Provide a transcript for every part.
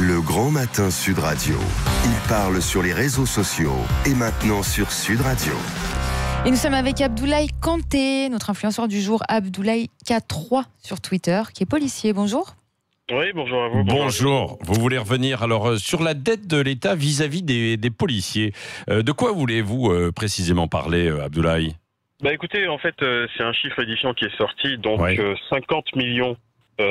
Le Grand Matin Sud Radio. Il parle sur les réseaux sociaux et maintenant sur Sud Radio. Et nous sommes avec Abdoulaye Kanté, notre influenceur du jour, Abdoulaye K3 sur Twitter, qui est policier. Bonjour. Oui, bonjour à vous. Bonjour. Vous voulez revenir alors sur la dette de l'État vis-à-vis des policiers. De quoi voulez-vous précisément parler, Abdoulaye ? Écoutez, en fait, c'est un chiffre édifiant qui est sorti, donc 50 millions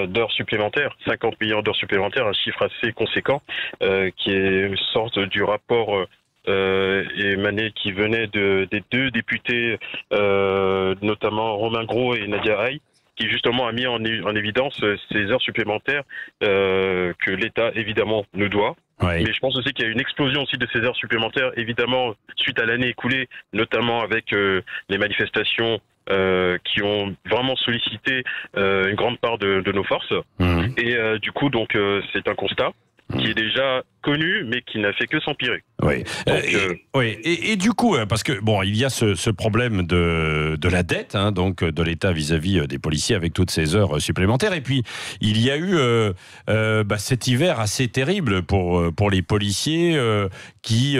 d'heures supplémentaires, 50 millions d'heures supplémentaires, un chiffre assez conséquent, qui est une sorte du rapport émané qui venait des deux députés, notamment Romain Gros et Nadia Haye, qui justement a mis en évidence ces heures supplémentaires que l'État évidemment nous doit. Oui. Mais je pense aussi qu'il y a une explosion aussi de ces heures supplémentaires, évidemment, suite à l'année écoulée, notamment avec les manifestations qui ont vraiment sollicité une grande part de nos forces. Mmh. Et du coup, donc, c'est un constat qui est déjà connu, mais qui n'a fait que s'empirer. Oui. Donc, Et du coup, parce que bon, il y a ce problème de la dette, donc de l'État vis-à-vis des policiers avec toutes ces heures supplémentaires. Et puis il y a eu cet hiver assez terrible pour les policiers qui,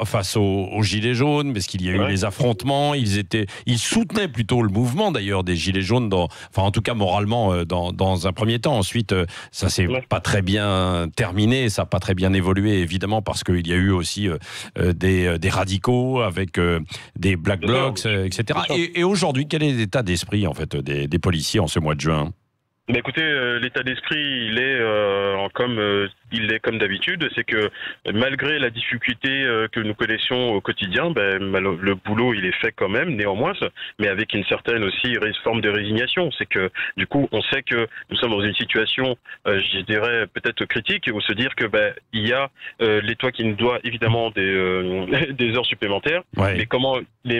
face aux gilets jaunes, parce qu'il y a eu les affrontements, ils soutenaient plutôt le mouvement d'ailleurs des gilets jaunes, en tout cas moralement dans un premier temps. Ensuite, ça s'est pas très bien terminé, ça n'a pas très bien évolué évidemment parce qu'il y a eu aussi des radicaux avec des black blocs, etc. Et aujourd'hui, quel est l'état d'esprit en fait des policiers en ce mois de juin ? Écoutez, l'état d'esprit, il est comme d'habitude, c'est que malgré la difficulté que nous connaissions au quotidien, le boulot il est fait quand même, néanmoins, mais avec une certaine aussi forme de résignation. C'est que du coup, on sait que nous sommes dans une situation, je dirais peut-être critique, où se dire que il y a l'État qui nous doit évidemment des heures supplémentaires, mais comment les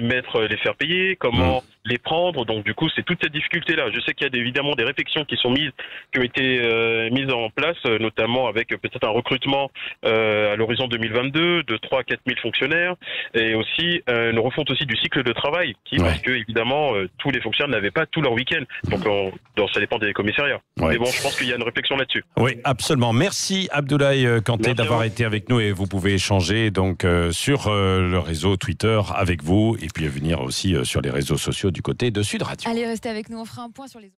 faire payer, comment les prendre. Donc du coup, c'est toute cette difficulté-là. Je sais qu'il y a évidemment des réflexions qui ont été mises en place, notamment avec peut-être un recrutement à l'horizon 2022 de 3 à 4 000 fonctionnaires, et aussi une refonte aussi du cycle de travail, parce que évidemment tous les fonctionnaires n'avaient pas tout leur week-end. Donc ça dépend des commissariats. Mais bon, je pense qu'il y a une réflexion là-dessus. Oui, absolument. Merci Abdoulaye Kanté d'avoir été avec nous, et vous pouvez échanger donc sur le réseau Twitter avec vous, et puis venir aussi sur les réseaux sociaux du côté de Sud Radio. Allez, restez avec nous, on fera un point sur les